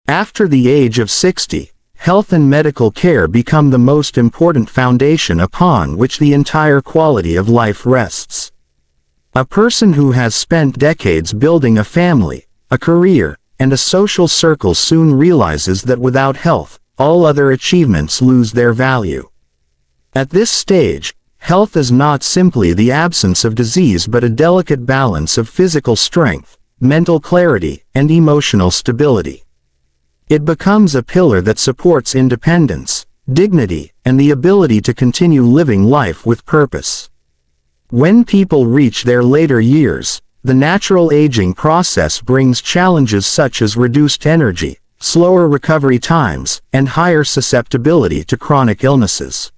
After the age of 60, health and medical care become the most important foundation upon which the entire quality of life rests. A person who has spent decades building a family, a career, and a social circle soon realizes that without health, all other achievements lose their value. At this stage, health is not simply the absence of disease but a delicate balance of physical strength, mental clarity, and emotional stability. It becomes a pillar that supports independence, dignity, and the ability to continue living life with purpose. When people reach their later years, the natural aging process brings challenges such as reduced energy, slower recovery times, and higher susceptibility to chronic illnesses.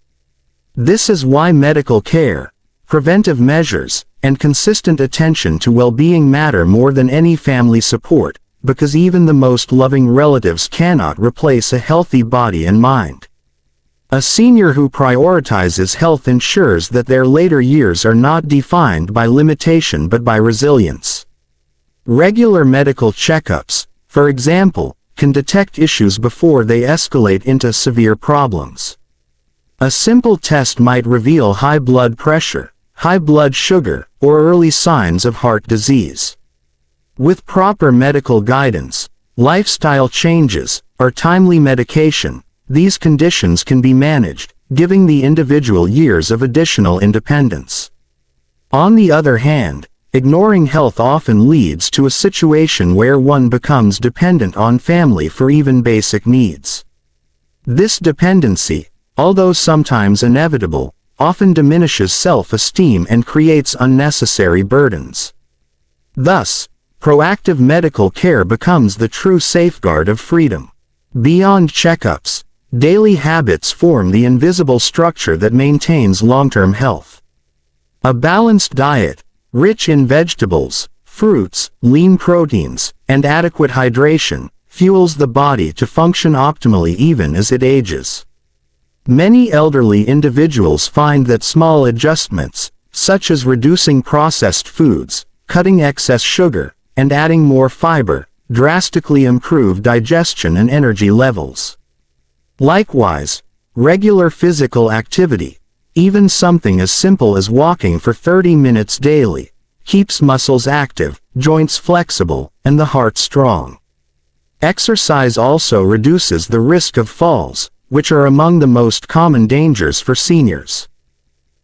This is why medical care, preventive measures, and consistent attention to well-being matter more than any family support, because even the most loving relatives cannot replace a healthy body and mind. A senior who prioritizes health ensures that their later years are not defined by limitation but by resilience. Regular medical checkups, for example, can detect issues before they escalate into severe problems. A simple test might reveal high blood pressure, high blood sugar, or early signs of heart disease. With proper medical guidance, lifestyle changes, or timely medication, these conditions can be managed, giving the individual years of additional independence. On the other hand, ignoring health often leads to a situation where one becomes dependent on family for even basic needs. This dependency, although sometimes inevitable, often diminishes self-esteem and creates unnecessary burdens. Thus, proactive medical care becomes the true safeguard of freedom. Beyond checkups, daily habits form the invisible structure that maintains long-term health. A balanced diet, rich in vegetables, fruits, lean proteins, and adequate hydration, fuels the body to function optimally even as it ages. Many elderly individuals find that small adjustments, such as reducing processed foods, cutting excess sugar, and adding more fiber, drastically improve digestion and energy levels. Likewise, regular physical activity, even something as simple as walking for 30 minutes daily, keeps muscles active, joints flexible, and the heart strong. Exercise also reduces the risk of falls, which are among the most common dangers for seniors.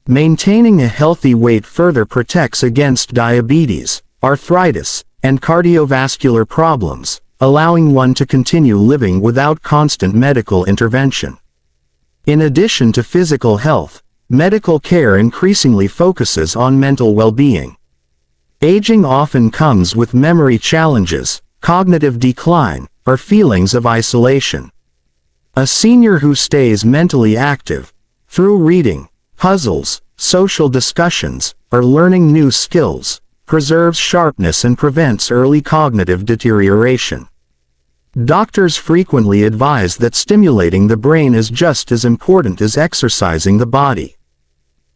Maintaining a healthy weight further protects against diabetes, arthritis, and cardiovascular problems, allowing one to continue living without constant medical intervention. In addition to physical health, medical care increasingly focuses on mental well-being. Aging often comes with memory challenges, cognitive decline, or feelings of isolation. A senior who stays mentally active, through reading, puzzles, social discussions, or learning new skills, preserves sharpness and prevents early cognitive deterioration. Doctors frequently advise that stimulating the brain is just as important as exercising the body.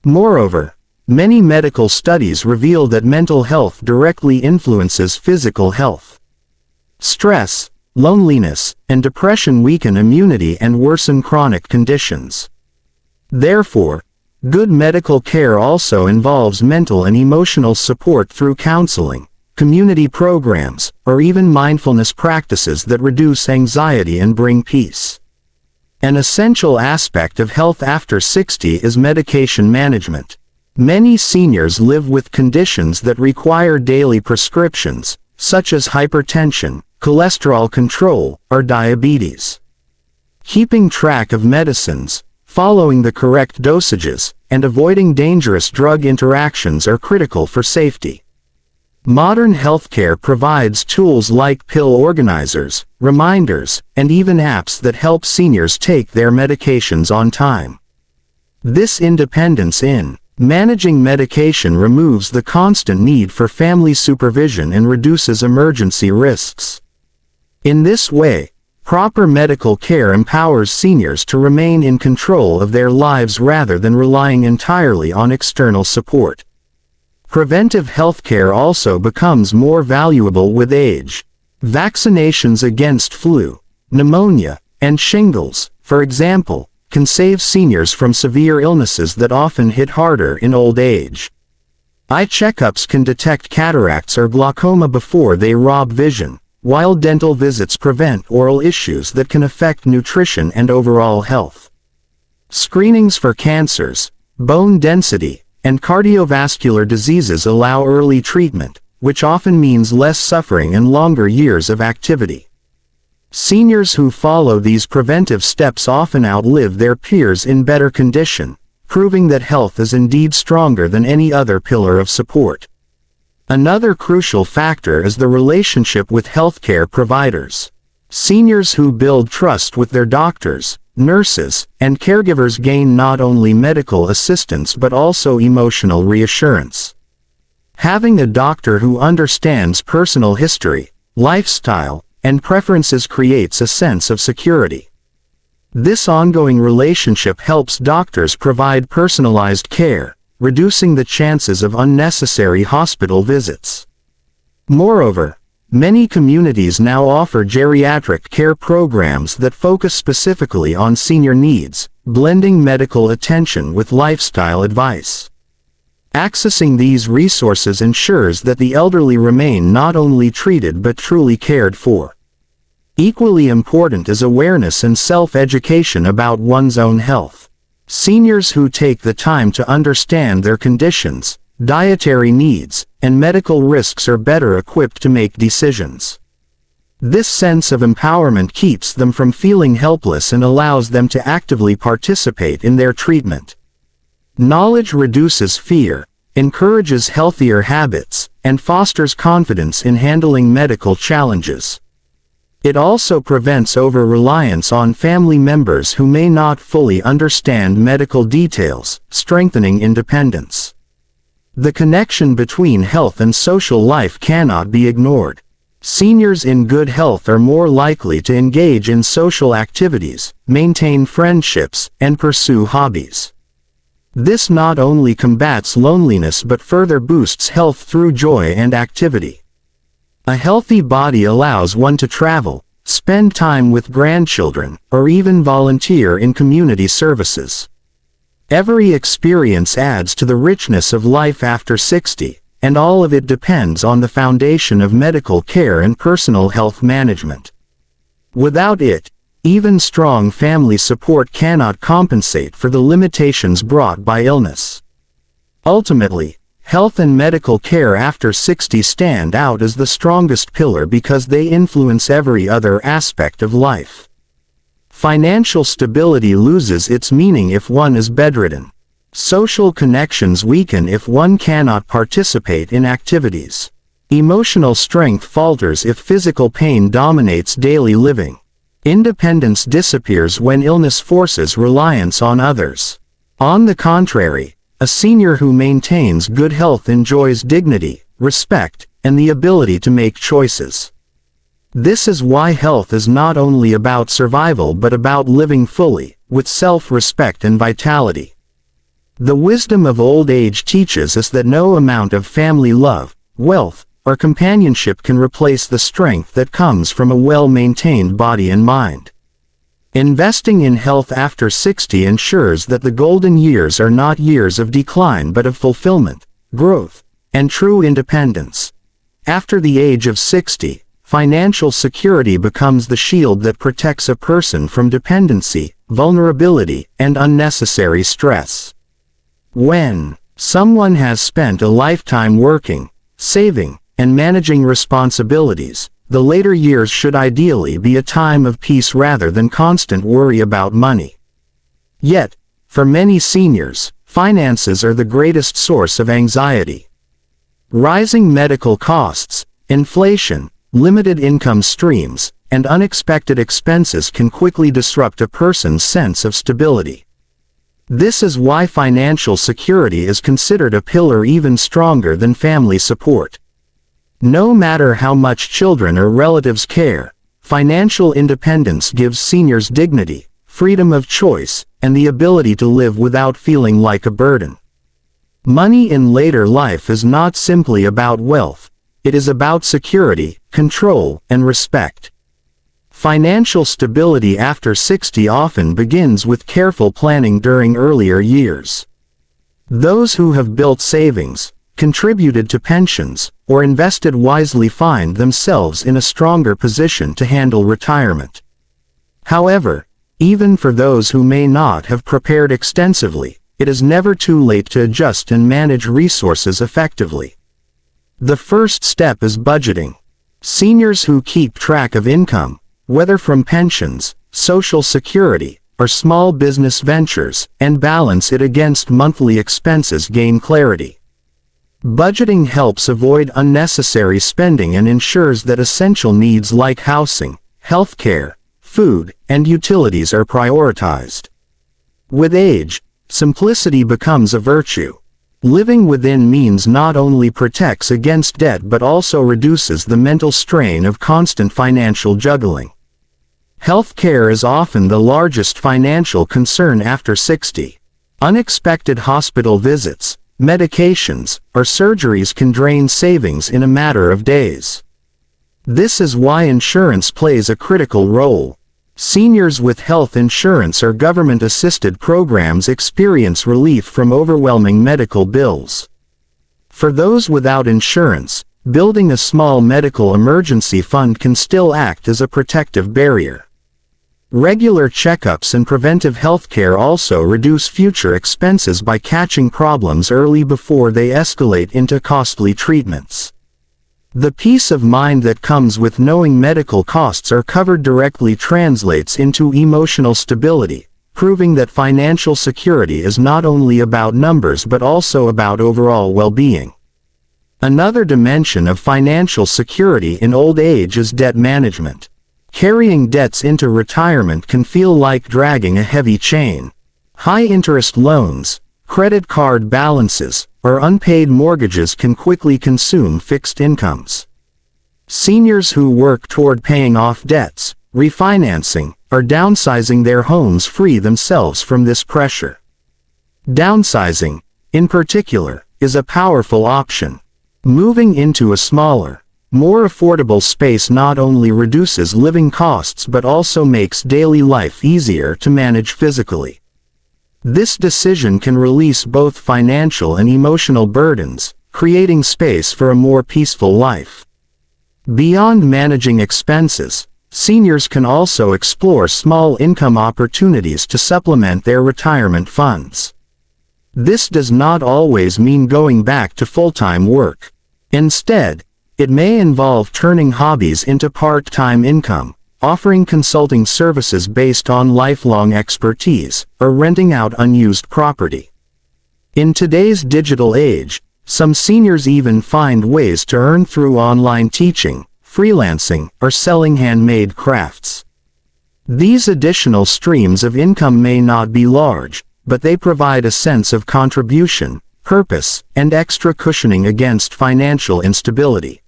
Moreover, many medical studies reveal that mental health directly influences physical health. Stress, loneliness, and depression weaken immunity and worsen chronic conditions. Therefore, good medical care also involves mental and emotional support through counseling, community programs, or even mindfulness practices that reduce anxiety and bring peace. An essential aspect of health after 60 is medication management. Many seniors live with conditions that require daily prescriptions, such as hypertension, cholesterol control, or diabetes. Keeping track of medicines, following the correct dosages, and avoiding dangerous drug interactions are critical for safety. Modern healthcare provides tools like pill organizers, reminders, and even apps that help seniors take their medications on time. This independence in managing medication removes the constant need for family supervision and reduces emergency risks. In this way, proper medical care empowers seniors to remain in control of their lives rather than relying entirely on external support. Preventive healthcare also becomes more valuable with age. Vaccinations against flu, pneumonia, and shingles, for example, can save seniors from severe illnesses that often hit harder in old age. Eye checkups can detect cataracts or glaucoma before they rob vision, while dental visits prevent oral issues that can affect nutrition and overall health. Screenings for cancers, bone density, and cardiovascular diseases allow early treatment, which often means less suffering and longer years of activity. Seniors who follow these preventive steps often outlive their peers in better condition, proving that health is indeed stronger than any other pillar of support. Another crucial factor is the relationship with healthcare providers. Seniors who build trust with their doctors, nurses, and caregivers gain not only medical assistance but also emotional reassurance. Having a doctor who understands personal history, lifestyle, and preferences creates a sense of security. This ongoing relationship helps doctors provide personalized care, reducing the chances of unnecessary hospital visits. Moreover, many communities now offer geriatric care programs that focus specifically on senior needs, blending medical attention with lifestyle advice. Accessing these resources ensures that the elderly remain not only treated but truly cared for. Equally important is awareness and self-education about one's own health. Seniors who take the time to understand their conditions, dietary needs, and medical risks are better equipped to make decisions. This sense of empowerment keeps them from feeling helpless and allows them to actively participate in their treatment. Knowledge reduces fear, encourages healthier habits, and fosters confidence in handling medical challenges. It also prevents over-reliance on family members who may not fully understand medical details, strengthening independence. The connection between health and social life cannot be ignored. Seniors in good health are more likely to engage in social activities, maintain friendships, and pursue hobbies. This not only combats loneliness but further boosts health through joy and activity. A healthy body allows one to travel, spend time with grandchildren, or even volunteer in community services. Every experience adds to the richness of life after 60, and all of it depends on the foundation of medical care and personal health management. Without it, even strong family support cannot compensate for the limitations brought by illness. Ultimately, health and medical care after 60 stand out as the strongest pillar because they influence every other aspect of life. Financial stability loses its meaning if one is bedridden. Social connections weaken if one cannot participate in activities. Emotional strength falters if physical pain dominates daily living. Independence disappears when illness forces reliance on others. On the contrary, a senior who maintains good health enjoys dignity, respect, and the ability to make choices. This is why health is not only about survival but about living fully, with self-respect and vitality. The wisdom of old age teaches us that no amount of family love, wealth, or companionship can replace the strength that comes from a well-maintained body and mind. Investing in health after 60 ensures that the golden years are not years of decline but of fulfillment, growth, and true independence. After the age of 60, financial security becomes the shield that protects a person from dependency, vulnerability, and unnecessary stress. When someone has spent a lifetime working, saving, and managing responsibilities, the later years should ideally be a time of peace rather than constant worry about money. Yet, for many seniors, finances are the greatest source of anxiety. Rising medical costs, inflation, limited income streams, and unexpected expenses can quickly disrupt a person's sense of stability. This is why financial security is considered a pillar even stronger than family support. No matter how much children or relatives care, financial independence gives seniors dignity, freedom of choice, and the ability to live without feeling like a burden. Money in later life is not simply about wealth, it is about security, control, and respect. Financial stability after 60 often begins with careful planning during earlier years. Those who have built savings, contributed to pensions, or invested wisely find themselves in a stronger position to handle retirement. However, even for those who may not have prepared extensively, it is never too late to adjust and manage resources effectively. The first step is budgeting. Seniors who keep track of income, whether from pensions, Social Security, or small business ventures, and balance it against monthly expenses gain clarity. Budgeting helps avoid unnecessary spending and ensures that essential needs like housing, healthcare, food, and utilities are prioritized. With age, simplicity becomes a virtue. Living within means not only protects against debt but also reduces the mental strain of constant financial juggling. Healthcare is often the largest financial concern after 60. Unexpected hospital visits, medications, or surgeries can drain savings in a matter of days. This is why insurance plays a critical role. Seniors with health insurance or government-assisted programs experience relief from overwhelming medical bills. For those without insurance, building a small medical emergency fund can still act as a protective barrier. Regular checkups and preventive healthcare also reduce future expenses by catching problems early before they escalate into costly treatments. The peace of mind that comes with knowing medical costs are covered directly translates into emotional stability, proving that financial security is not only about numbers but also about overall well-being. Another dimension of financial security in old age is debt management. Carrying debts into retirement can feel like dragging a heavy chain. High-interest loans, credit card balances, or unpaid mortgages can quickly consume fixed incomes. Seniors who work toward paying off debts, refinancing, or downsizing their homes free themselves from this pressure. Downsizing, in particular, is a powerful option. Moving into a smaller, more affordable space not only reduces living costs but also makes daily life easier to manage physically. This decision can release both financial and emotional burdens, creating space for a more peaceful life. Beyond managing expenses, seniors can also explore small income opportunities to supplement their retirement funds. This does not always mean going back to full-time work. Instead, it may involve turning hobbies into part-time income, offering consulting services based on lifelong expertise, or renting out unused property. In today's digital age, some seniors even find ways to earn through online teaching, freelancing, or selling handmade crafts. These additional streams of income may not be large, but they provide a sense of contribution, purpose, and extra cushioning against financial instability.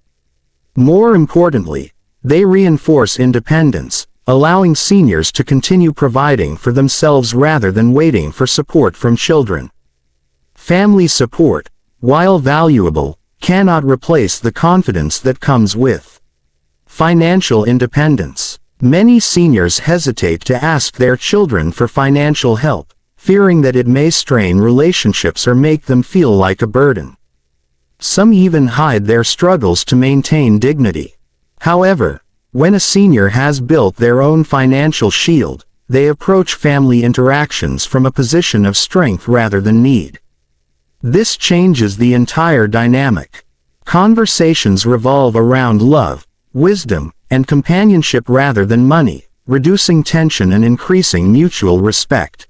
More importantly, they reinforce independence, allowing seniors to continue providing for themselves rather than waiting for support from children. Family support, while valuable, cannot replace the confidence that comes with financial independence. Many seniors hesitate to ask their children for financial help, fearing that it may strain relationships or make them feel like a burden. Some even hide their struggles to maintain dignity. However, when a senior has built their own financial shield, they approach family interactions from a position of strength rather than need. This changes the entire dynamic. Conversations revolve around love, wisdom, and companionship rather than money, reducing tension and increasing mutual respect.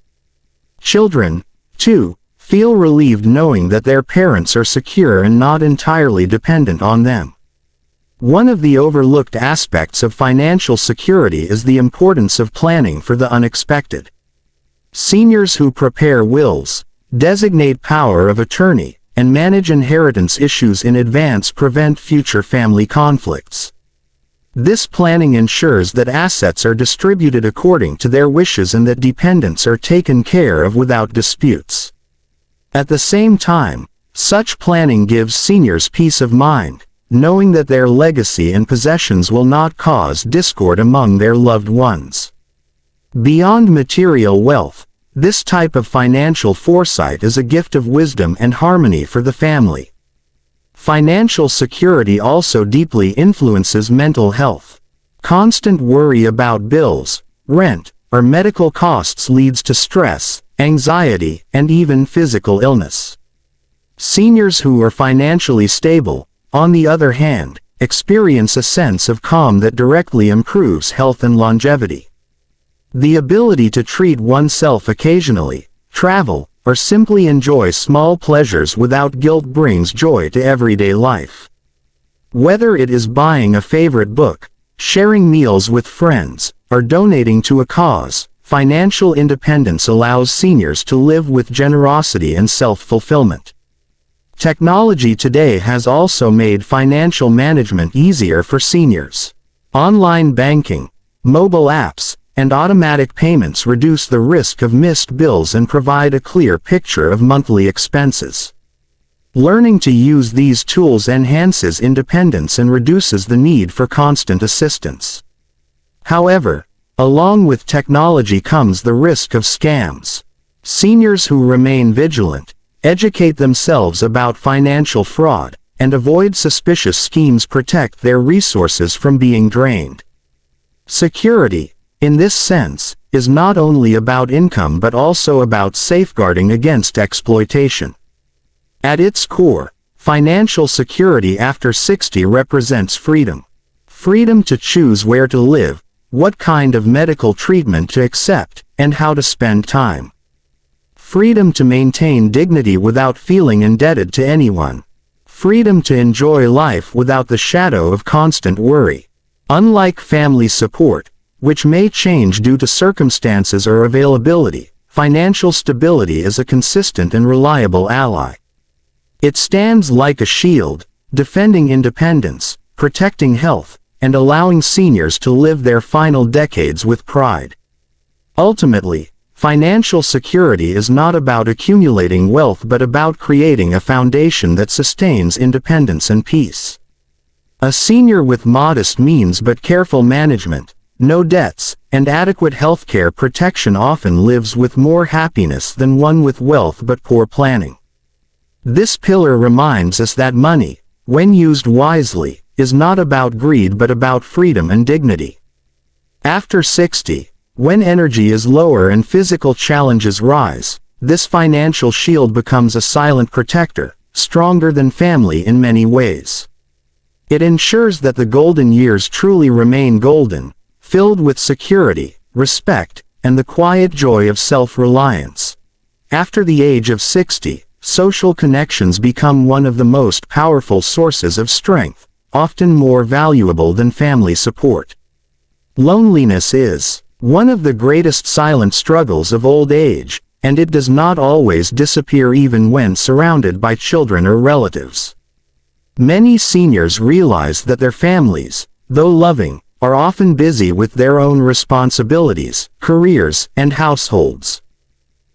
Children, too, feel relieved knowing that their parents are secure and not entirely dependent on them. One of the overlooked aspects of financial security is the importance of planning for the unexpected. Seniors who prepare wills, designate power of attorney, and manage inheritance issues in advance prevent future family conflicts. This planning ensures that assets are distributed according to their wishes and that dependents are taken care of without disputes. At the same time, such planning gives seniors peace of mind, knowing that their legacy and possessions will not cause discord among their loved ones. Beyond material wealth, this type of financial foresight is a gift of wisdom and harmony for the family. Financial security also deeply influences mental health. Constant worry about bills, rent, or medical costs leads to stress, anxiety, and even physical illness. Seniors who are financially stable, on the other hand, experience a sense of calm that directly improves health and longevity. The ability to treat oneself occasionally, travel, or simply enjoy small pleasures without guilt brings joy to everyday life. Whether it is buying a favorite book, sharing meals with friends, or donating to a cause, financial independence allows seniors to live with generosity and self-fulfillment. Technology today has also made financial management easier for seniors. Online banking, mobile apps, and automatic payments reduce the risk of missed bills and provide a clear picture of monthly expenses. Learning to use these tools enhances independence and reduces the need for constant assistance. However, along with technology comes the risk of scams. Seniors who remain vigilant, educate themselves about financial fraud, and avoid suspicious schemes protect their resources from being drained. Security, in this sense, is not only about income but also about safeguarding against exploitation. At its core, financial security after 60 represents freedom. Freedom to choose where to live, what kind of medical treatment to accept, and how to spend time. Freedom to maintain dignity without feeling indebted to anyone. Freedom to enjoy life without the shadow of constant worry. Unlike family support, which may change due to circumstances or availability, financial stability is a consistent and reliable ally. It stands like a shield, defending independence, protecting health, and allowing seniors to live their final decades with pride. Ultimately, financial security is not about accumulating wealth but about creating a foundation that sustains independence and peace. A senior with modest means but careful management, no debts, and adequate healthcare protection often lives with more happiness than one with wealth but poor planning. This pillar reminds us that money, when used wisely, is not about greed but about freedom and dignity. After 60, when energy is lower and physical challenges rise, this financial shield becomes a silent protector, stronger than family in many ways. It ensures that the golden years truly remain golden, filled with security, respect, and the quiet joy of self-reliance. After the age of 60, social connections become one of the most powerful sources of strength, often more valuable than family support. Loneliness is one of the greatest silent struggles of old age, and it does not always disappear even when surrounded by children or relatives. Many seniors realize that their families, though loving, are often busy with their own responsibilities, careers, and households.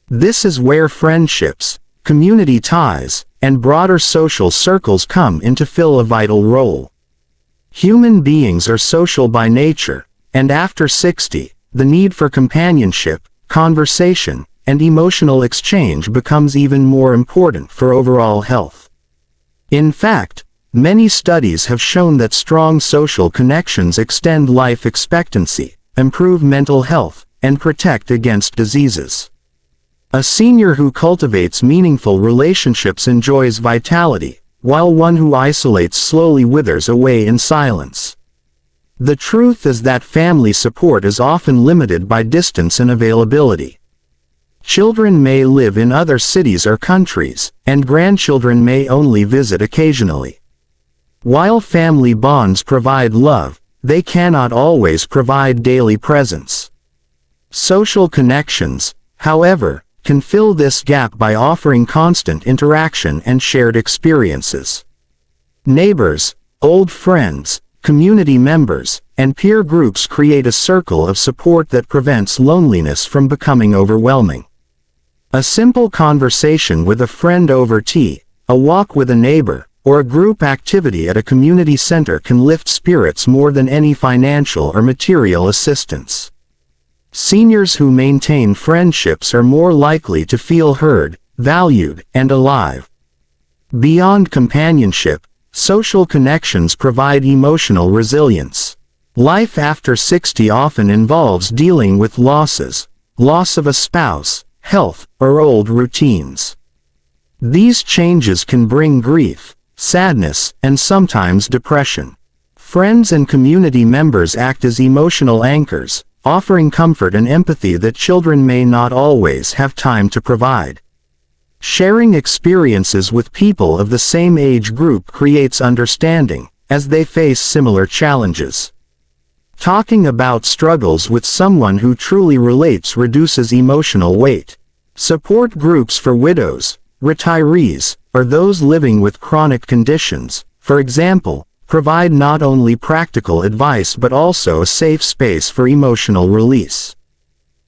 This is where friendships, community ties, and broader social circles come in to fill a vital role. Human beings are social by nature, and after 60, the need for companionship, conversation, and emotional exchange becomes even more important for overall health. In fact, many studies have shown that strong social connections extend life expectancy, improve mental health, and protect against diseases. A senior who cultivates meaningful relationships enjoys vitality, while one who isolates slowly withers away in silence. The truth is that family support is often limited by distance and availability. Children may live in other cities or countries, and grandchildren may only visit occasionally. While family bonds provide love, they cannot always provide daily presence. Social connections, however, can fill this gap by offering constant interaction and shared experiences. Neighbors, old friends, community members, and peer groups create a circle of support that prevents loneliness from becoming overwhelming. A simple conversation with a friend over tea, a walk with a neighbor, or a group activity at a community center can lift spirits more than any financial or material assistance. Seniors who maintain friendships are more likely to feel heard, valued, and alive. Beyond companionship, social connections provide emotional resilience. Life after 60 often involves dealing with losses, loss of a spouse, health, or old routines. These changes can bring grief, sadness, and sometimes depression. Friends and community members act as emotional anchors, offering comfort and empathy that children may not always have time to provide. Sharing experiences with people of the same age group creates understanding, as they face similar challenges. Talking about struggles with someone who truly relates reduces emotional weight. Support groups for widows, retirees, or those living with chronic conditions, for example, provide not only practical advice but also a safe space for emotional release.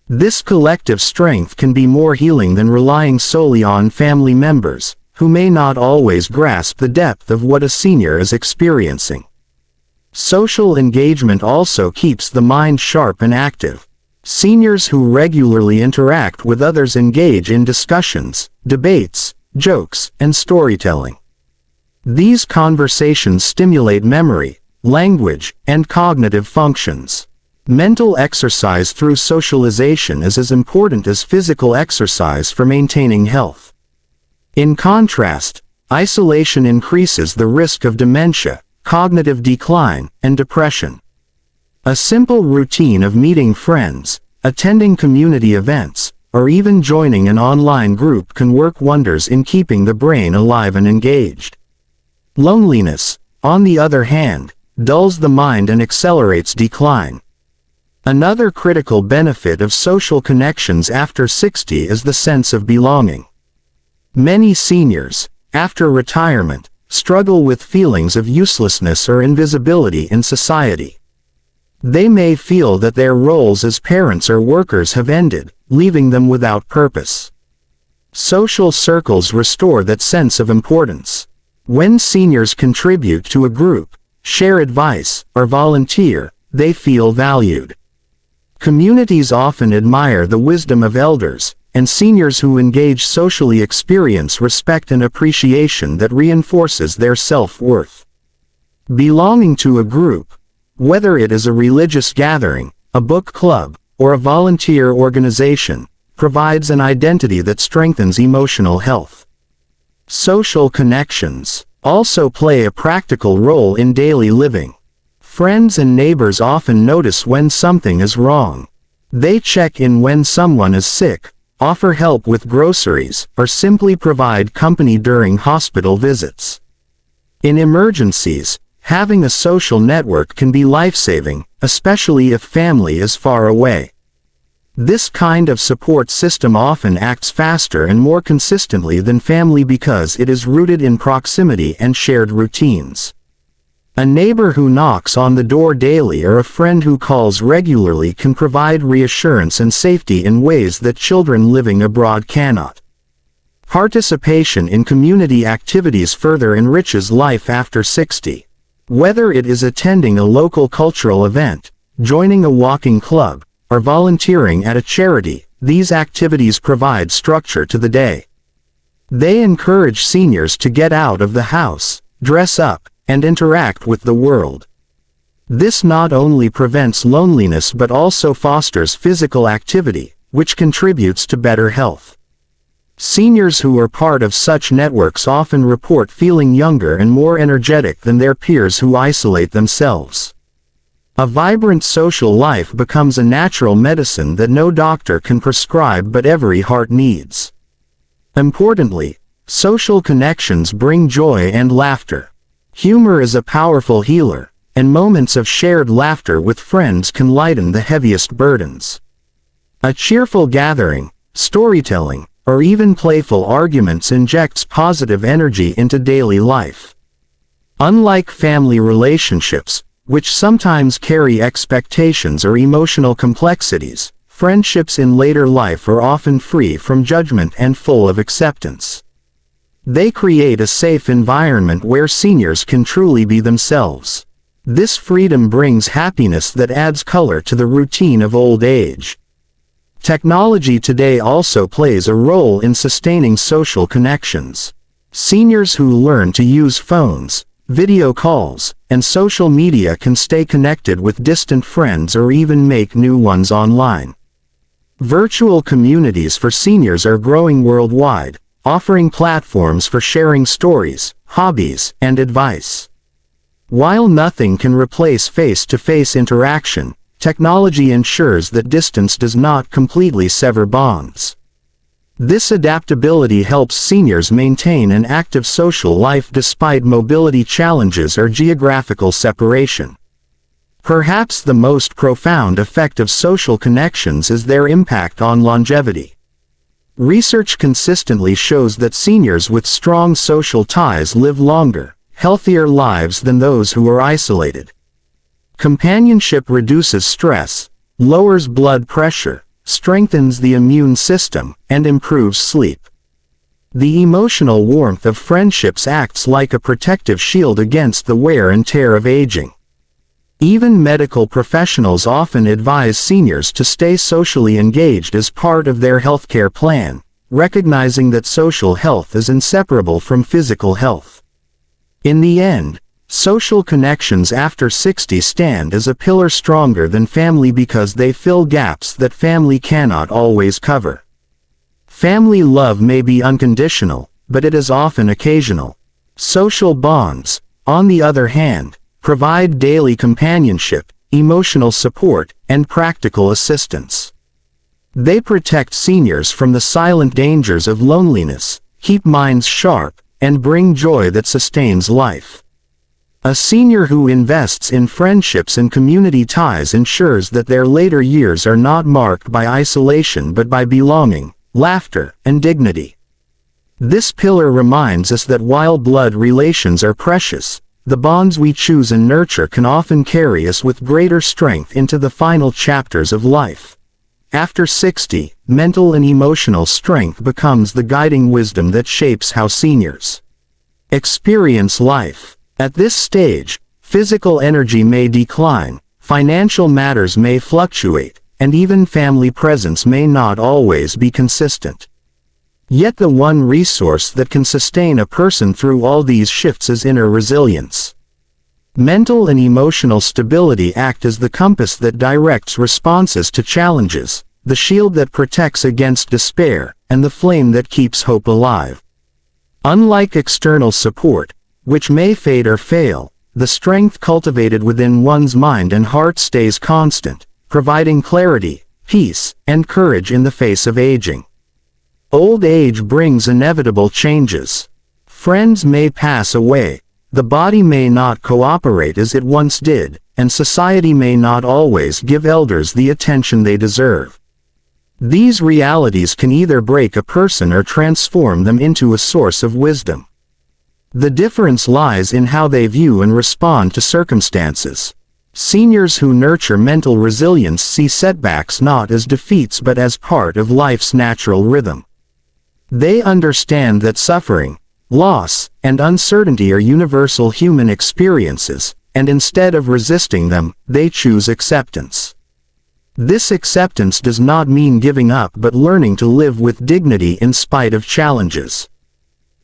This collective strength can be more healing than relying solely on family members, who may not always grasp the depth of what a senior is experiencing. Social engagement also keeps the mind sharp and active. Seniors who regularly interact with others engage in discussions, debates, jokes, and storytelling. These conversations stimulate memory, language, and cognitive functions. Mental exercise through socialization is as important as physical exercise for maintaining health. In contrast, isolation increases the risk of dementia, cognitive decline, and depression. A simple routine of meeting friends, attending community events, or even joining an online group can work wonders in keeping the brain alive and engaged. Loneliness, on the other hand, dulls the mind and accelerates decline. Another critical benefit of social connections after 60 is the sense of belonging. Many seniors, after retirement, struggle with feelings of uselessness or invisibility in society. They may feel that their roles as parents or workers have ended, leaving them without purpose. Social circles restore that sense of importance. When seniors contribute to a group, share advice, or volunteer, they feel valued. Communities often admire the wisdom of elders, and seniors who engage socially experience respect and appreciation that reinforces their self-worth. Belonging to a group, whether it is a religious gathering, a book club, or a volunteer organization, provides an identity that strengthens emotional health. Social connections also play a practical role in daily living. Friends and neighbors often notice when something is wrong. They check in when someone is sick, offer help with groceries, or simply provide company during hospital visits. In emergencies, having a social network can be life-saving, especially if family is far away. This kind of support system often acts faster and more consistently than family because it is rooted in proximity and shared routines. A neighbor who knocks on the door daily or a friend who calls regularly can provide reassurance and safety in ways that children living abroad cannot. Participation in community activities further enriches life after 60. Whether it is attending a local cultural event, joining a walking club, or volunteering at a charity, these activities provide structure to the day. They encourage seniors to get out of the house, dress up, and interact with the world. This not only prevents loneliness but also fosters physical activity, which contributes to better health. Seniors who are part of such networks often report feeling younger and more energetic than their peers who isolate themselves. A vibrant social life becomes a natural medicine that no doctor can prescribe but every heart needs. Importantly, social connections bring joy and laughter. Humor is a powerful healer, and moments of shared laughter with friends can lighten the heaviest burdens. A cheerful gathering, storytelling, or even playful arguments injects positive energy into daily life. Unlike family relationships, which sometimes carry expectations or emotional complexities, friendships in later life are often free from judgment and full of acceptance. They create a safe environment where seniors can truly be themselves. This freedom brings happiness that adds color to the routine of old age. Technology today also plays a role in sustaining social connections. Seniors who learn to use phones, video calls, and social media can stay connected with distant friends or even make new ones online. Virtual communities for seniors are growing worldwide, offering platforms for sharing stories, hobbies, and advice. While nothing can replace face-to-face interaction, technology ensures that distance does not completely sever bonds. This adaptability helps seniors maintain an active social life despite mobility challenges or geographical separation. Perhaps the most profound effect of social connections is their impact on longevity. Research consistently shows that seniors with strong social ties live longer, healthier lives than those who are isolated. Companionship reduces stress, lowers blood pressure, strengthens the immune system, and improves sleep. The emotional warmth of friendships acts like a protective shield against the wear and tear of aging. Even medical professionals often advise seniors to stay socially engaged as part of their healthcare plan, recognizing that social health is inseparable from physical health. In the end, social connections after 60 stand as a pillar stronger than family because they fill gaps that family cannot always cover. Family love may be unconditional, but it is often occasional. Social bonds, on the other hand, provide daily companionship, emotional support, and practical assistance. They protect seniors from the silent dangers of loneliness, keep minds sharp, and bring joy that sustains life. A senior who invests in friendships and community ties ensures that their later years are not marked by isolation but by belonging, laughter, and dignity. This pillar reminds us that while blood relations are precious, the bonds we choose and nurture can often carry us with greater strength into the final chapters of life. After 60, mental and emotional strength becomes the guiding wisdom that shapes how seniors experience life. At this stage, physical energy may decline, financial matters may fluctuate, and even family presence may not always be consistent. Yet the one resource that can sustain a person through all these shifts is inner resilience. Mental and emotional stability act as the compass that directs responses to challenges, the shield that protects against despair, and the flame that keeps hope alive. Unlike external support, which may fade or fail, the strength cultivated within one's mind and heart stays constant, providing clarity, peace, and courage in the face of aging. Old age brings inevitable changes. Friends may pass away, the body may not cooperate as it once did, and society may not always give elders the attention they deserve. These realities can either break a person or transform them into a source of wisdom. The difference lies in how they view and respond to circumstances. Seniors who nurture mental resilience see setbacks not as defeats but as part of life's natural rhythm. They understand that suffering, loss, and uncertainty are universal human experiences, and instead of resisting them, they choose acceptance. This acceptance does not mean giving up but learning to live with dignity in spite of challenges.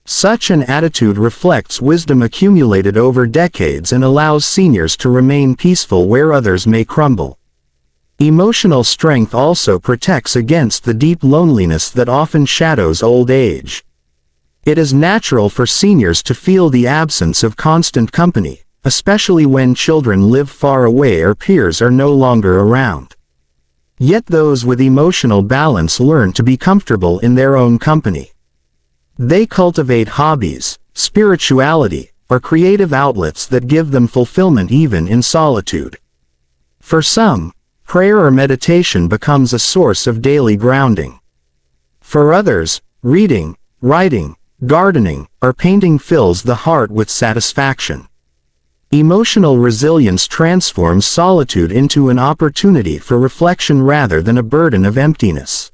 Such an attitude reflects wisdom accumulated over decades and allows seniors to remain peaceful where others may crumble. Emotional strength also protects against the deep loneliness that often shadows old age. It is natural for seniors to feel the absence of constant company, especially when children live far away or peers are no longer around. Yet those with emotional balance learn to be comfortable in their own company. They cultivate hobbies, spirituality, or creative outlets that give them fulfillment even in solitude. For some, prayer or meditation becomes a source of daily grounding. For others, reading, writing, gardening, or painting fills the heart with satisfaction. Emotional resilience transforms solitude into an opportunity for reflection rather than a burden of emptiness.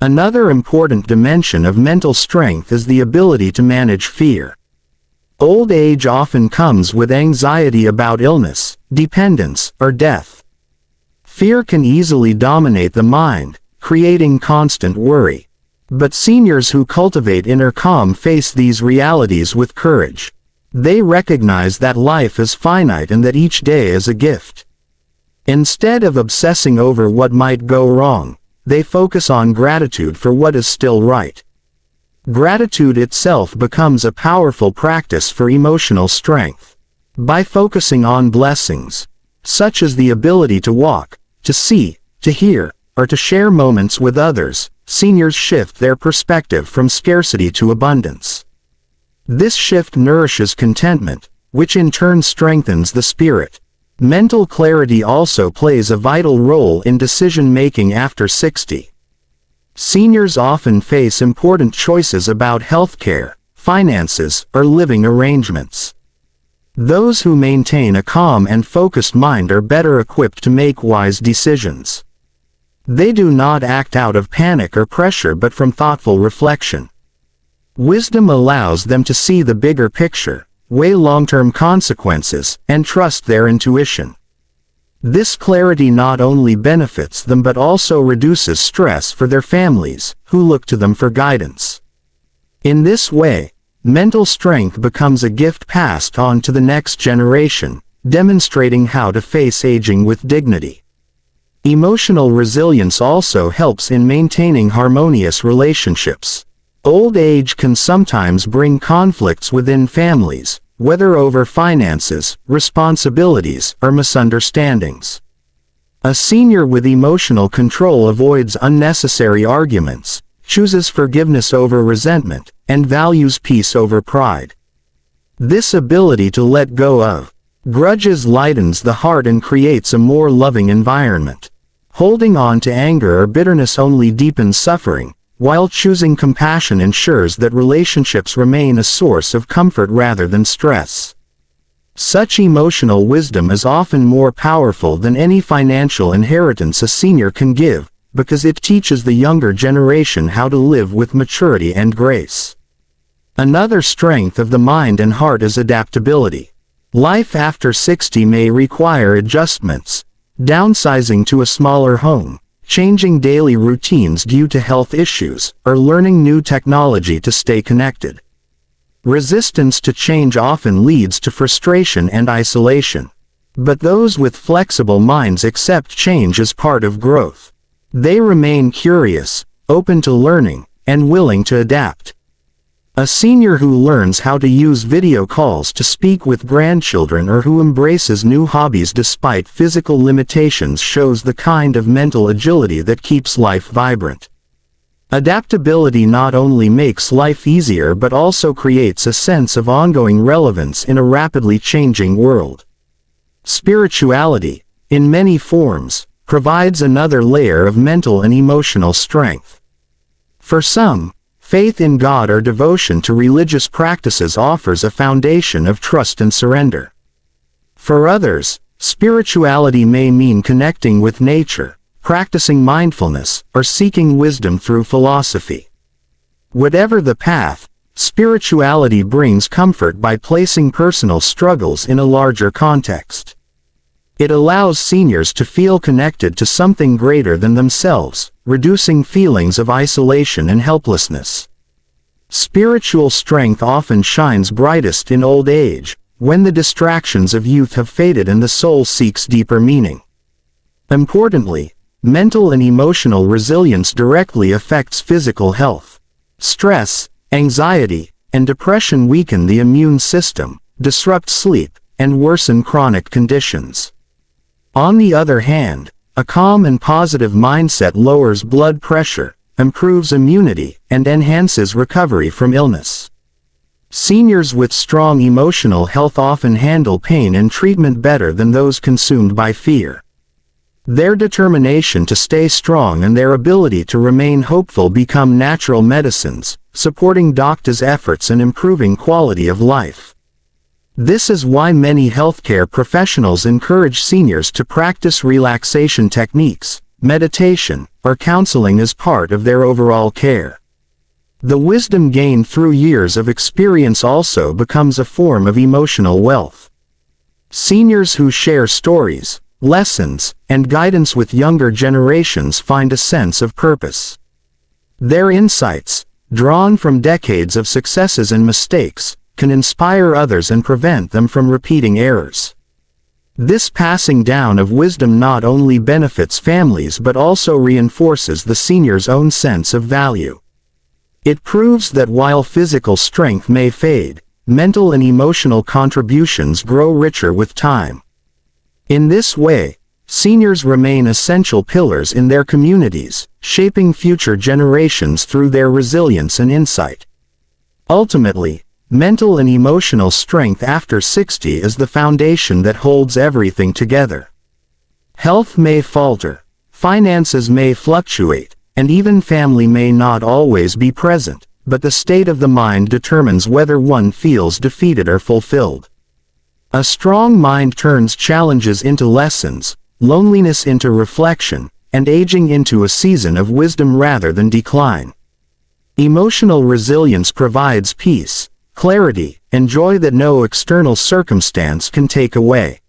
Another important dimension of mental strength is the ability to manage fear. Old age often comes with anxiety about illness, dependence, or death. Fear can easily dominate the mind, creating constant worry. But seniors who cultivate inner calm face these realities with courage. They recognize that life is finite and that each day is a gift. Instead of obsessing over what might go wrong, they focus on gratitude for what is still right. Gratitude itself becomes a powerful practice for emotional strength. By focusing on blessings, such as the ability to walk, to see, to hear, or to share moments with others, seniors shift their perspective from scarcity to abundance. This shift nourishes contentment, which in turn strengthens the spirit. Mental clarity also plays a vital role in decision-making after 60. Seniors often face important choices about healthcare, finances, or living arrangements. Those who maintain a calm and focused mind are better equipped to make wise decisions. They do not act out of panic or pressure but from thoughtful reflection. Wisdom allows them to see the bigger picture, weigh long-term consequences, and trust their intuition. This clarity not only benefits them but also reduces stress for their families, who look to them for guidance. In this way, mental strength becomes a gift passed on to the next generation, demonstrating how to face aging with dignity. Emotional resilience also helps in maintaining harmonious relationships. Old age can sometimes bring conflicts within families, whether over finances, responsibilities, or misunderstandings. A senior with emotional control avoids unnecessary arguments, chooses forgiveness over resentment, and values peace over pride. This ability to let go of grudges lightens the heart and creates a more loving environment. Holding on to anger or bitterness only deepens suffering, while choosing compassion ensures that relationships remain a source of comfort rather than stress. Such emotional wisdom is often more powerful than any financial inheritance a senior can give, because it teaches the younger generation how to live with maturity and grace. Another strength of the mind and heart is adaptability. Life after 60 may require adjustments, downsizing to a smaller home, changing daily routines due to health issues, or learning new technology to stay connected. Resistance to change often leads to frustration and isolation. But those with flexible minds accept change as part of growth. They remain curious, open to learning, and willing to adapt. A senior who learns how to use video calls to speak with grandchildren or who embraces new hobbies despite physical limitations shows the kind of mental agility that keeps life vibrant. Adaptability not only makes life easier but also creates a sense of ongoing relevance in a rapidly changing world. Spirituality, in many forms, provides another layer of mental and emotional strength. For some, faith in God or devotion to religious practices offers a foundation of trust and surrender. For others, spirituality may mean connecting with nature, practicing mindfulness, or seeking wisdom through philosophy. Whatever the path, spirituality brings comfort by placing personal struggles in a larger context. It allows seniors to feel connected to something greater than themselves, reducing feelings of isolation and helplessness. Spiritual strength often shines brightest in old age, when the distractions of youth have faded and the soul seeks deeper meaning. Importantly, mental and emotional resilience directly affects physical health. Stress, anxiety, and depression weaken the immune system, disrupt sleep, and worsen chronic conditions. On the other hand, a calm and positive mindset lowers blood pressure, improves immunity, and enhances recovery from illness. Seniors with strong emotional health often handle pain and treatment better than those consumed by fear. Their determination to stay strong and their ability to remain hopeful become natural medicines, supporting doctors' efforts and improving quality of life. This is why many healthcare professionals encourage seniors to practice relaxation techniques, meditation, or counseling as part of their overall care. The wisdom gained through years of experience also becomes a form of emotional wealth. Seniors who share stories, lessons, and guidance with younger generations find a sense of purpose. Their insights, drawn from decades of successes and mistakes, can inspire others and prevent them from repeating errors. This passing down of wisdom not only benefits families but also reinforces the senior's own sense of value. It proves that while physical strength may fade, mental and emotional contributions grow richer with time. In this way, seniors remain essential pillars in their communities, shaping future generations through their resilience and insight. Ultimately, mental and emotional strength after 60 is the foundation that holds everything together. Health may falter, finances may fluctuate, and even family may not always be present, but the state of the mind determines whether one feels defeated or fulfilled. A strong mind turns challenges into lessons, loneliness into reflection, and aging into a season of wisdom rather than decline. Emotional resilience provides peace, clarity, and joy that no external circumstance can take away.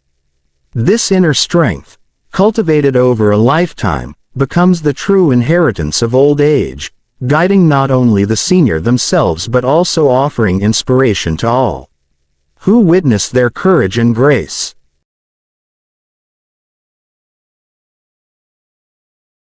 This inner strength, cultivated over a lifetime, becomes the true inheritance of old age, guiding not only the senior themselves but also offering inspiration to all who witness their courage and grace.